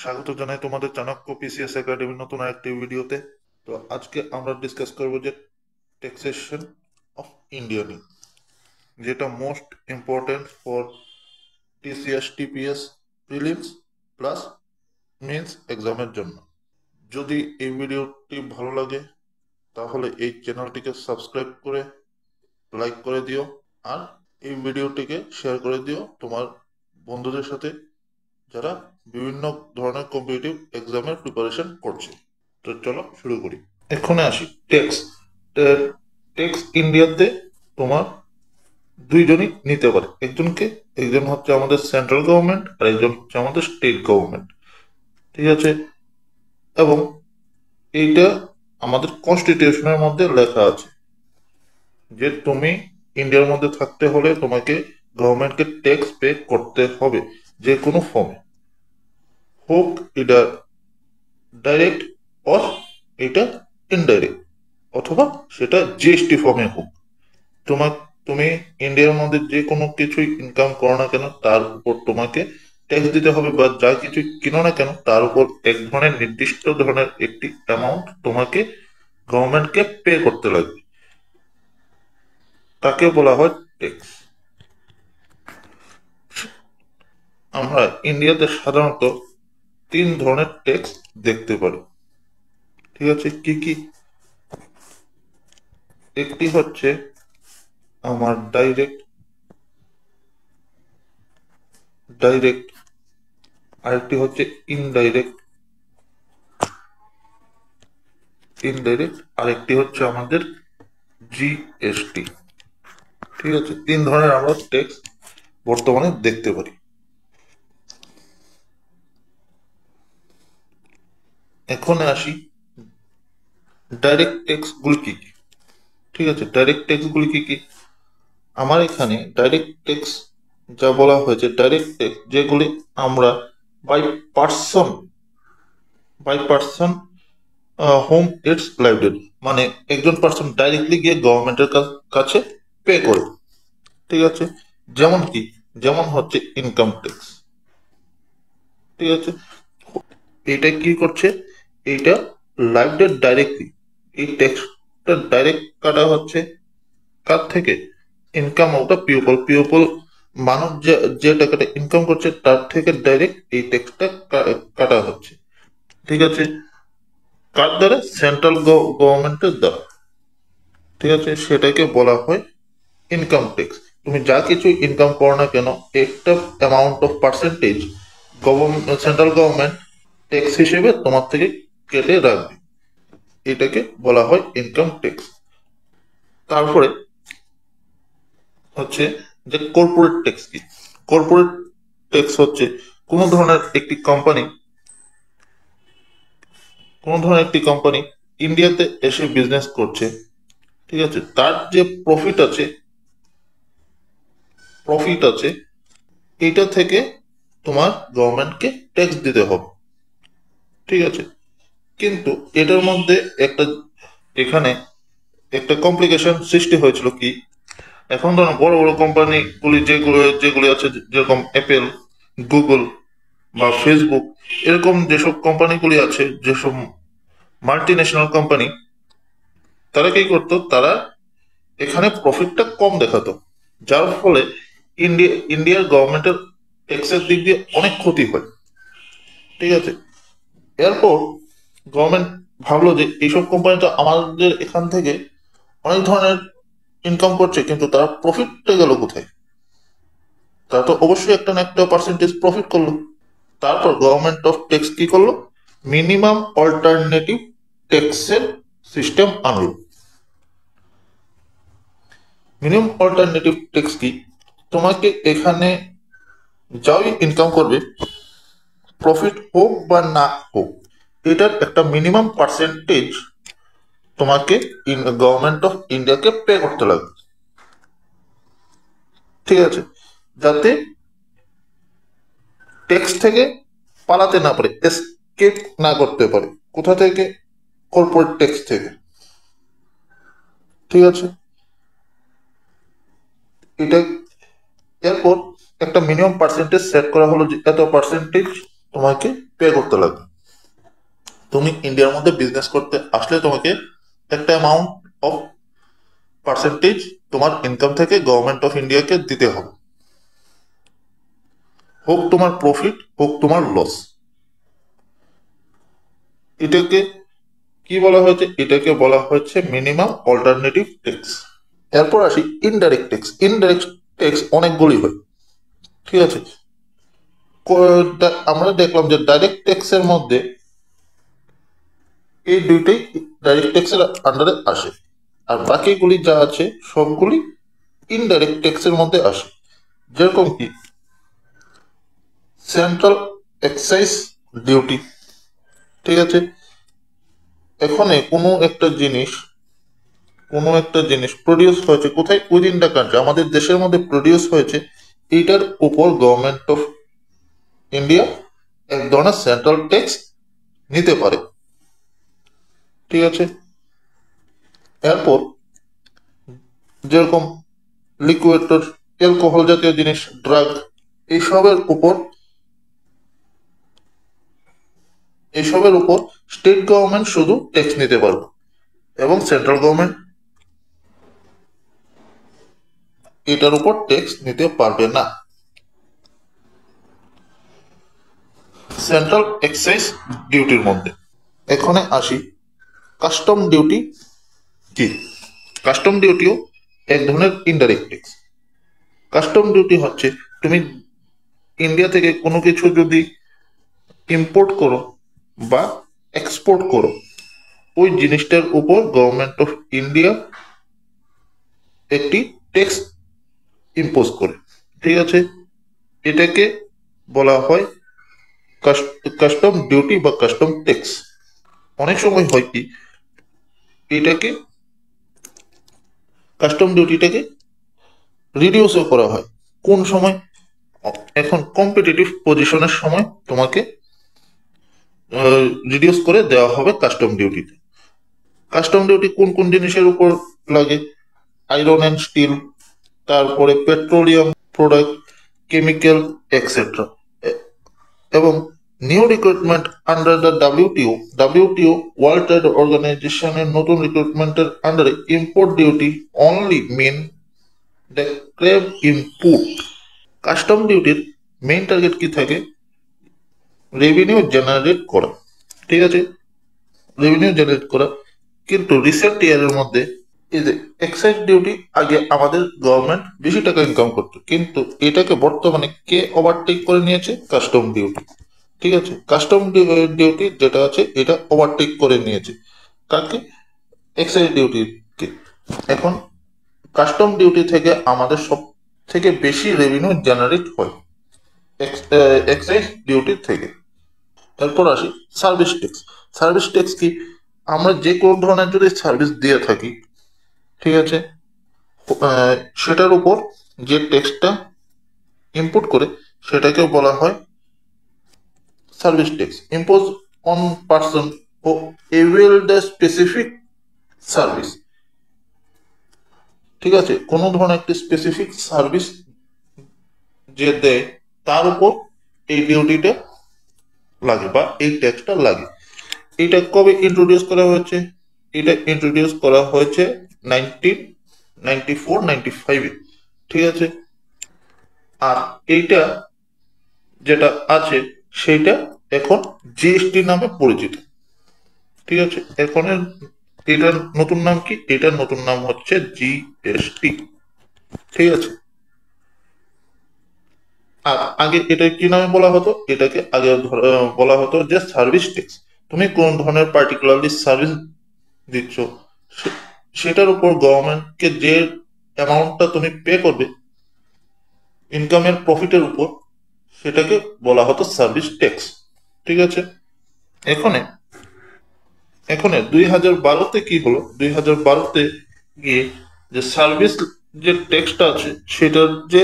স্বাগত জানাই তোমাদের চাণক্য পিসিএস একাডেমির নতুন আরেকটি ভিডিওতে। তো আজকে আমরা ডিসকাস করব যে ট্যাক্সেশন অফ ইন্ডিয়া নিয়ে, যেটা most important for TCS TPS prelims plus men's এক্সামের জন্য। যদি এই ভিডিওটি ভালো লাগে তাহলে এই চ্যানেলটিকে সাবস্ক্রাইব করে লাইক করে দিও, আর এই ভিডিওটিকে শেয়ার করে দিও তোমার বন্ধুদের সাথে যারা বিভিন্ন ধরনের কম্পিটিটিভ এক্সামের প্রিপারেশন করছে। তো চলো শুরু করি। এখানে আসি ট্যাক্স। ট্যাক্স ইন্ডিয়াতে তোমার দুইজনই নিতে পারে, একজন হচ্ছে আমাদের সেন্ট্রাল গভর্নমেন্ট আর একজন হচ্ছে আমাদের স্টেট গভর্নমেন্ট। ঠিক আছে, এবং এইটা আমাদের কনস্টিটিউশনের মধ্যে লেখা আছে যে তুমি ইন্ডিয়ার মধ্যে থাকতে হলে তোমাকে গভর্নমেন্টকে ট্যাক্স পে করতে হবে, যে কোনো ফর্মে হোক, এটা ডাইরেক্ট অর এটা ইনডাইরেক্ট, অথবা সেটা জিএসটি ফর্মে হোক। তোমার তুমি ইন্ডিয়ার মধ্যে যে কোনো কিছুই ইনকাম করো না কেন তার উপর তোমাকে ট্যাক্স দিতে হবে, বা যা কিছু কিনো না কেন তার উপর এক ধরনের নির্দিষ্ট ধরনের একটি অ্যামাউন্ট তোমাকে গভর্নমেন্টকে পে করতে লাগবে, তাকে বলা হয় ট্যাক্স। আমরা ইন্ডিয়াতে সাধারণত তিন ধরনের ট্যাক্স দেখতে পারি। ঠিক আছে, কি কি? একটি হচ্ছে আমার ডাইরেক্ট, আরেকটি হচ্ছে ইনডাইরেক্ট, আরেকটি হচ্ছে আমাদের জিএসটি। ঠিক আছে, তিন ধরনের আমরা ট্যাক্স বর্তমানে দেখতে পারি। এখন আসি ডাইরেক্ট ট্যাক্স গুলি কি কি। ঠিক আছে, ডাইরেক্ট ট্যাক্স গুলি কি কি? আমার এখানে ডাইরেক্ট ট্যাক্স যা বলা হয়েছে, ডাইরেক্ট ট্যাক্স যেগুলি আমরা by person by person home its library, মানে একজন পার্সন ডাইরেক্টলি গিয়ে গভর্নমেন্টের কাছে পে করে। ঠিক আছে, যেমন কি? যেমন হচ্ছে ইনকাম ট্যাক্স। ঠিক আছে, এইটা কি করছে? এইটা লাইভডেট ডাইরেক্টলি এই ট্যাক্সটা ডাইরেক্ট কাটা হচ্ছে কার থেকে? ইনকাম অফ দ্য পিপল, মানুষ যে যে টাকাটা ইনকাম করছে তার থেকে ডাইরেক্ট এই ট্যাক্সটা কাটা হচ্ছে। ঠিক আছে, কার দ্বারা? সেন্ট্রাল গভর্নমেন্টের দ্বারা। ঠিক আছে, সেটাকে বলা হয় ইনকাম ট্যাক্স। তুমি যা কিছু ইনকাম করো না কেন একটা amount of percentage central government tax হিসেবে তোমার থেকে কেটে রাখবে, এটাকে বলা হয় ইনকাম ট্যাক্স। তারপরে হচ্ছে যে কর্পোরেট ট্যাক্স কি? কর্পোরেট ট্যাক্স হচ্ছে কোনো ধরনের একটি কোম্পানি ইন্ডিয়াতে এসে বিজনেস করছে। ঠিক আছে, তার যে প্রফিট আছে এটা থেকে তোমার গভর্নমেন্টকে ট্যাক্স দিতে হবে। ঠিক আছে, কিন্তু এটার মধ্যে এখানে একটা কমপ্লিকেশন সৃষ্টি হয়েছিল কি? এখন ধরো বড় বড় কোম্পানিগুলি যেগুলি আছে, যেরকম অ্যাপেল, গুগল বা ফেসবুক, এরকম যেসব কোম্পানিগুলি আছে, যেসব মাল্টি ন্যাশনাল কোম্পানি, তারা কি করতো? তারা এখানে প্রফিটটা কম দেখাতো, যার ফলে ইন্ডিয়ার গভর্নমেন্টের ট্যাক্সের দিক দিয়ে অনেক ক্ষতি হয়। ঠিক আছে, এরপর গভর্নমেন্ট ভাবলো যে এইসব কোম্পানি তো আমাদের এখান থেকে অনেক ধরনের ইনকাম করছে, কিন্তু তারা প্রফিটটা গেল কোথায়? তারা তো অবশ্যই একটা না একটা পার্সেন্টেজ প্রফিট করলো। তারপর গভর্নমেন্ট অফ ট্যাক্স কি করলো? মিনিমাম অল্টারনেটিভ ট্যাক্সের সিস্টেম আনলো। মিনিমাম অল্টারনেটিভ ট্যাক্স কি? তোমাকে এখানে যাই ইনকাম করবে, প্রফিট হোক বা না হোক, এটার একটা মিনিমাম পার্সেন্টেজ তোমাকে গভর্নমেন্ট অফ ইন্ডিয়াকে পে করতে লাগবে। ঠিক আছে, যাতে ট্যাক্স থেকে পালাতে না পারে, এসকেপ না করতে পারে। কোথা থেকে? কর্পোরেট ট্যাক্স থেকে। ঠিক আছে, এটা এরপর একটা মিনিমাম পার্সেন্টেজ সেট করা হলো যে এত পার্সেন্টেজ তোমাকে পে করতে লাগবে। তুমি ইন্ডিয়ার মধ্যে বিজনেস করতে আসলে তোমাকে একটা অ্যামাউন্ট অফ পার্সেন্টেজ তোমার ইনকাম থেকে গভর্নমেন্ট অফ ইন্ডিয়াকে দিতে হবে, হোক তোমার প্রফিট হোক তোমার লস। এটাকে কি বলা হয়েছে? এটাকে বলা হচ্ছে মিনিমাম অল্টারনেটিভ ট্যাক্স। এরপর আসি ইনডাইরেক্ট ট্যাক্স। ইনডাইরেক্ট ট্যাক্স অনেকগুলি হয়, ঠিক আছে। আমরা দেখলাম যে ডাইরেক্ট ট্যাক্সের মধ্যে এই দুইটাই ডাইরেক্ট ট্যাক্সের আন্ডারে আসে, আর বাকিগুলি যা আছে সবগুলি ইনডাইরেক্ট ট্যাক্সের মধ্যে আসে। যেরকম কি সেন্ট্রাল এক্সাইজ ডিউটি, ঠিক আছে। এখানে কোনো একটা জিনিস প্রডিউস হয়েছে কোথায়? উইদিন দ্য কান্ট্রি, আমাদের দেশের মধ্যে প্রডিউস হয়েছে, এইটার উপর গভর্নমেন্ট অফ ইন্ডিয়া এক ধরনের সেন্ট্রাল ট্যাক্স নিতে পারে, ঠিক আছে। এরপর যেরকম লিকুইডেটর, অ্যালকোহল জাতীয় জিনিস, ড্রাগ, এইসবের উপর স্টেট গভর্নমেন্ট শুধু ট্যাক্স নিতে পারবে এবং সেন্ট্রাল গভর্নমেন্ট এটার উপর ট্যাক্স নিতে পারবে না। সেন্ট্রাল এক্সাইজ ডিউটির মধ্যে এখানে আসি কাস্টম ডিউটি কি? কাস্টম ডিউটিও এক ধরনের ইনডাইরেক্ট ট্যাক্স। কাস্টম ডিউটি হচ্ছে তুমি ইন্ডিয়া থেকে কোনো কিছু যদি ইম্পোর্ট করো বা এক্সপোর্ট করো, ওই জিনিসটার উপর গভর্নমেন্ট অফ ইন্ডিয়া একটি ট্যাক্স ইম্পোজ করে, ঠিক আছে। এটাকে বলা হয় কাস্টম ডিউটি বা কাস্টম ট্যাক্স। অনেক সময় হয় কি, এটাকে কাস্টম ডিউটিটাকে রিডিউসও করা হয়। কোন সময়? এখন কম্পিটিটিভ পজিশনের সময় তোমাকে রিডিউস করে দেওয়া হবে কাস্টম ডিউটিতে। কাস্টম ডিউটি কোন কোন জিনিসের উপর লাগে? আয়রন অ্যান্ড স্টিল, তারপরে পেট্রোলিয়াম প্রোডাক্ট, কেমিক্যাল, এক্সেট্রা। এবং new recruitment under the WTO world trade অর্গানাইজেশনের নতুন রিক্রুটমেন্টের আন্ডারে import duty only mean the crave input. Custom ডিউটির মেইন টার্গেট কি থাকে? রেভিনিউ জেনারেট করা, ঠিক আছে, রেভিনিউ জেনারেট করা। কিন্তু রিসেন্ট ইয়ারের মধ্যে এই যে এক্সাইজ ডিউটি, আগে আমাদের গভর্নমেন্ট বেশি টাকা ইনকাম করতো, কিন্তু এটাকে বর্তমানে কে ওভারটেক করে নিয়েছে? কাস্টম ডিউটি, ঠিক আছে। কাস্টম ডিউটি যেটা আছে এটা ওভারটেক করে নিয়েছে কাকে? এক্সাইজ ডিউটিকে। এখন কাস্টম ডিউটি থেকে আমাদের সব থেকে বেশি রেভিনিউ জেনারেট হয় এক্সাইজ ডিউটির থেকে। এরপর আসি সার্ভিস ট্যাক্স। সার্ভিস ট্যাক্স কি? আমরা যে কোনো ধরনের যদি সার্ভিস দিয়ে থাকি, ঠিক আছে, সেটার উপর যে ট্যাক্সটা ইনপুট করে সেটাকে বলা হয় service tax. Impose on person ও এভেল দ্য স্পেসিফিক সার্ভিস, ঠিক আছে। কোনো ধরনের একটি স্পেসিফিক সার্ভিস যে দেয় তার উপর এই ডিউটিটা লাগে বা এই ট্যাক্সটা লাগে। এটা কবে ইন্ট্রোডিউস করা হয়েছে? এটা ইন্ট্রোডিউস করা হয়েছে 1994-95-এ, ঠিক আছে। আর এইটা যেটা আছে সেইটা এখন জিএসটি নামে পরিচিত, ঠিক আছে। এখন এটার নতুন নাম কি? এটার নতুন নাম হচ্ছে জিএসটি, ঠিক আছে। আর আগে এটা কি নামে বলা হতো? এটাকে আগে বলা হতো যে সার্ভিস ট্যাক্স। তুমি কোন ধরনের পার্টিকুলারলি সার্ভিস দিচ্ছ সেটার উপর গভর্নমেন্টকে যে অ্যামাউন্টটা তুমি পে করবে ইনকামের প্রফিটের উপর, সেটাকে বলা হতো সার্ভিস ট্যাক্স, ঠিক আছে। এখানে এখানে 2012-তে কি হলো? 2012-তে গিয়ে যে সার্ভিস যে ট্যাক্সটা আছে সেটার যে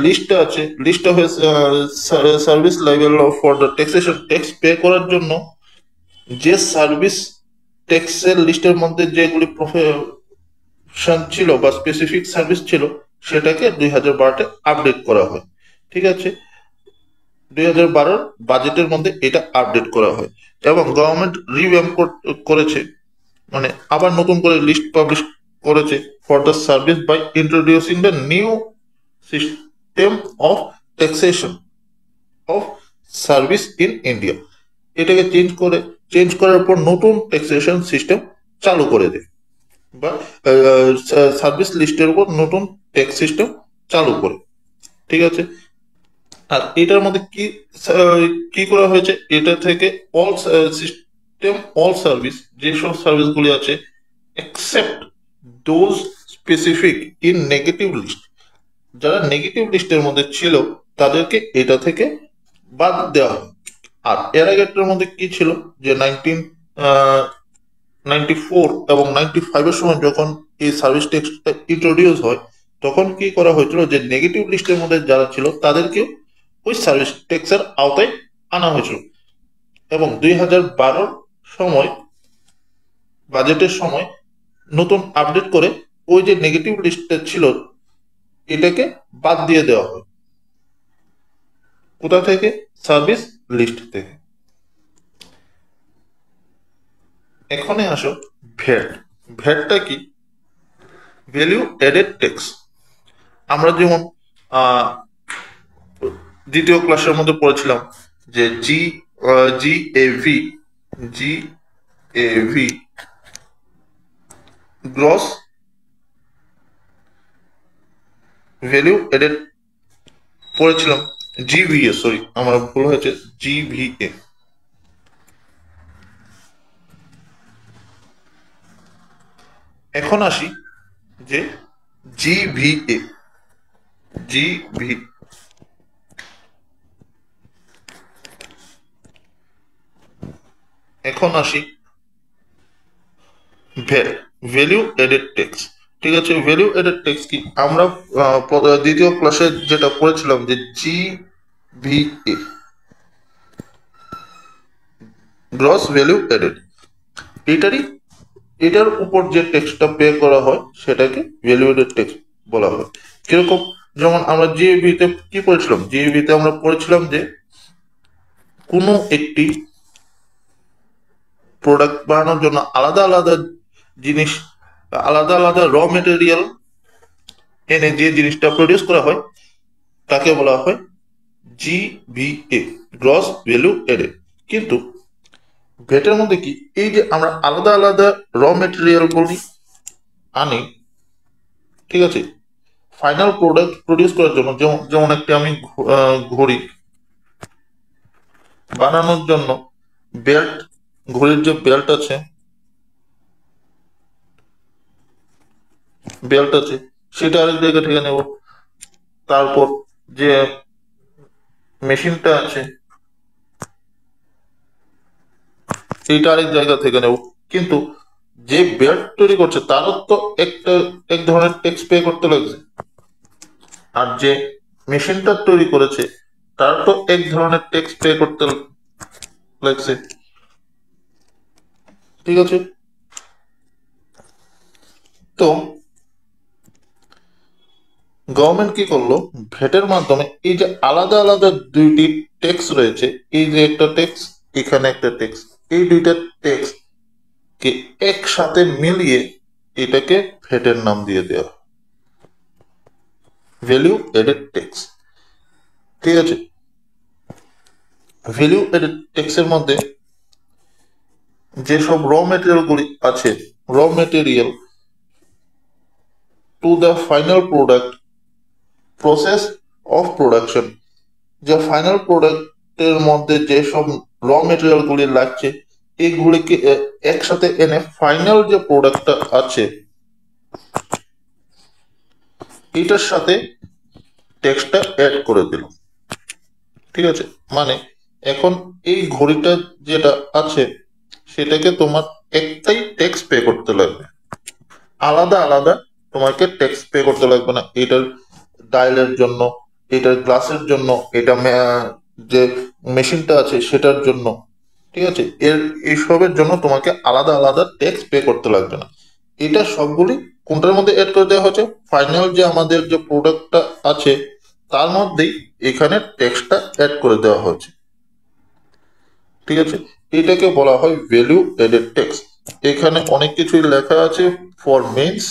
লিস্টটা আছে, লিস্টটা হয়েছে service level for the taxation. Tax pay করার জন্য যে সার্ভিস ট্যাক্সের লিস্টের মধ্যে যেগুলি প্রফেশন ছিল বা স্পেসিফিক সার্ভিস ছিল সেটাকে 2012-তে আপডেট করা হয়, ঠিক আছে। 2012 বাজেটের মধ্যে এটা আপডেট করা হয় এবং গভর্নমেন্ট রিভ্যাম্প করেছে, মানে আবার নতুন করে লিস্ট পাবলিশ করেছে for the service by introducing the new system of taxation of service in India. এটাকে চেঞ্জ করার পর নতুন ট্যাক্সেশন সিস্টেম চালু করে দেয়, বা সার্ভিস লিস্টের উপর নতুন ট্যাক্স সিস্টেম চালু করে। ঠিক আছে, আর এটার মধ্যে কি করা হয়েছে, এটা থেকে অল সিস্টেম অল সার্ভিস, যেসব সার্ভিসগুলি আছে except those specific in negative list, যারা নেগেটিভ লিস্টের মধ্যে ছিল তাদেরকে এটা থেকে বাদ দেওয়া হয়। আর এর আগেরটার মধ্যে কি ছিল যে 1994 এবং 95-এর সময় যখন এই সার্ভিস ট্যাক্সটা ইন্ট্রোডিউস হয়, তখন কি করা হয়েছিল যে নেগেটিভ লিস্টের মধ্যে যারা ছিল তাদেরকেও ওই সার্ভিস ট্যাক্সের আওতায় আনা হয়েছিল। এবং 2012 সময় বাজেটের সময় নতুন আপডেট করে ওই যে নেগেটিভ লিস্টটা ছিল এটাকে বাদ দিয়ে দেওয়া হয়। কোথা থেকে? সার্ভিস লিস্ট থেকে। এখানে আসো ভ্যাট। ভ্যাটটা কি? Value aided tax. আমরা যেমন দ্বিতীয় ক্লাসের মধ্যে পড়েছিলাম যে জিএভি গ্রস ভ্যালু এডেড পড়েছিলাম, জিভিএ, সরি আমার ভুল হয়েছে, জিভিএ। এখন আসি যে জিভিএ জিভি এখন আসি ভ্যালু এডেড ট্যাক্স। ঠিক আছে, ভ্যালু এডেড ট্যাক্স কি? আমরা দ্বিতীয় ক্লাসে যেটা পড়েছিলাম যে জিভিএ গ্রস ভ্যালু এডেড, এটার উপর যে ট্যাক্সটা পে করা হয় সেটাকে ভ্যালু এডেড ট্যাক্স বলা হয়। কিরকম? যেমন আমরা জিএভিতে কি পড়েছিলাম, জিএভিতে আমরা পড়েছিলাম যে কোনো একটি প্রোডাক্ট বানানোর জন্য আলাদা আলাদা জিনিস, আলাদা আলাদা র মেটেরিয়াল এনে যে জিনিসটা প্রডিউস করা হয় তাকে বলা হয় জিভিএ গ্রস ভ্যালু এডেড। কিন্তু ভ্যাটের মধ্যে কি, এই যে আমরা আলাদা আলাদা র মেটেরিয়াল গুলি আনি, ঠিক আছে, ফাইনাল প্রোডাক্ট প্রডিউস করার জন্য, যেমন একটি আমি ঘড়ি বানানোর জন্য বেল্ট, ঘড়ির যে বেল্ট আছে সেটা আরেক জায়গা থেকে নেব। তারপর যে মেশিনটা আছে সেইটা আরেক জায়গা থেকে নেব। কিন্তু যে বেল্ট তৈরি করছে তারও তো এক ধরনের ট্যাক্স পে করতে লাগছে, আর যে মেশিনটা তৈরি করেছে তার তো এক ধরনের ট্যাক্স পে করতে লাগছে। ঠিক আছে, তো গভর্নমেন্ট কি করলো, ভ্যাটের মাধ্যমে এই যে আলাদা আলাদা দুইটি ট্যাক্স রয়েছে, এই যে একটা ট্যাক্স, এখানে একটা ট্যাক্স, এই দুইটা ট্যাক্স কে একসাথে মিলিয়ে এটাকে ভ্যাটের নাম দিয়ে দেওয়া, ভ্যালু এডেড ট্যাক্স। ঠিক আছে, ভ্যালু এডেড ট্যাক্সের মধ্যে যেসব র মেটেরিয়াল গুলি আছে, র material to the final product process of production, যে ফাইনাল প্রোডাক্টের মধ্যে যেসব র মেটেরিয়াল গুলি লাগছে এইগুলিকে একসাথে এনে ফাইনাল যে প্রোডাক্টটা আছে এটার সাথে ট্যাক্সটা অ্যাড করে দিল। ঠিক আছে, মানে এখন এই ঘড়িটা যেটা আছে সেটাকে তোমার একটাই ট্যাক্স পে করতে লাগবে, আলাদা আলাদা তোমাকে ট্যাক্স পে করতে লাগবে না। এটার ডায়ালের জন্য, এটার গ্লাসের জন্য, এটা যে মেশিনটা আছে সেটার জন্য, ঠিক আছে, এইসবের জন্য তোমাকে আলাদা আলাদা ট্যাক্স পে করতে লাগবে না। এটা সবগুলি কোনটার মধ্যে অ্যাড করে দেওয়া হচ্ছে? ফাইনাল যে আমাদের যে প্রোডাক্টটা আছে তার মধ্যেই এখানে টেক্সটটা অ্যাড করে দেওয়া হয়েছে। ঠিক আছে, এটাকে বলা হয় ভ্যালু এডেড টেক্সট। এখানে অনেক কিছুই লেখা আছে ফর মেন্স,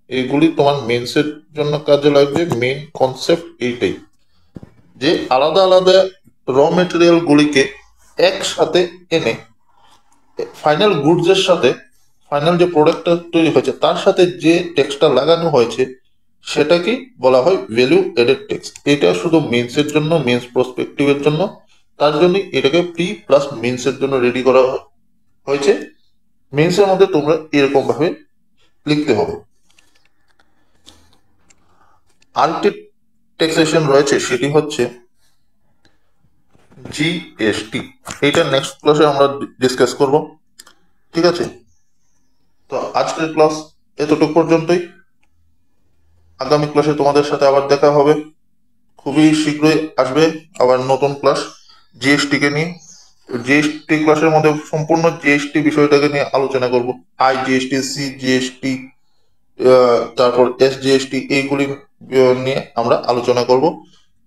এগুলি তোমার মেন্সের জন্য কাজে লাগবে। মেন কনসেপ্ট এইটাই যে আলাদা আলাদা র মেটেরিয়াল গুলিকে একসাথে এনে ফাইনাল গুডসের সাথে, ফাইনাল যে প্রোডাক্টটা তৈরি হয়েছে তার সাথে যে টেক্সটটা লাগানো হয়েছে সেটাকে বলা হয় ভ্যালু এডেড টেক্সট। এটা শুধু মেন্সের জন্য, মেন্স প্রসপেক্টিভের জন্য, তার জন্য এটাকে প্রি প্লাস মেন্সের জন্য রেডি করা হয়েছে। মেন্সের মধ্যে তোমরা এরকম ভাবে লিখতে হবে। আরেকটি ট্যাক্সেশন রয়েছে, সেটি হচ্ছে জিএসটি। এটা নেক্সট ক্লাসে আমরা ডিসকাস করব। ঠিক আছে, তো আজকের ক্লাস এতটুকু পর্যন্তই। আগামী ক্লাসে তোমাদের সাথে আবার দেখা হবে। খুবই শীঘ্রই আসবে আবার নতুন ক্লাস জিএসটি কে নিয়ে। জিএসটি ক্লাসের মধ্যে সম্পূর্ণ জিএসটি বিষয়টাকে নিয়ে আলোচনা করব। আই জিএসটি, সি জিএসটি, তারপর এস জিএসটি, এইগুলি নিয়ে আমরা আলোচনা করব।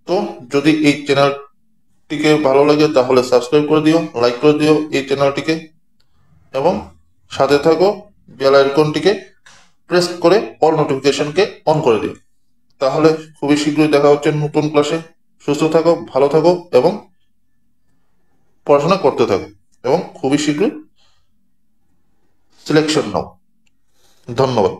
তো যদি এই চ্যানেলটিকে ভালো লাগে তাহলে সাবস্ক্রাইব করে দিও, লাইক করে দিও এই চ্যানেলটিকে, এবং সাথে থাকো বেল আইকনটিকে প্রেস করে অল নোটিফিকেশনকে অন করে দিও। তাহলে খুবই শীঘ্রই দেখা হচ্ছে নতুন ক্লাসে। সুস্থ থাকো, ভালো থাকো এবং পড়াশোনা করতে থাকো, এবং খুবই শীঘ্রই সিলেকশন নাও। ধন্যবাদ।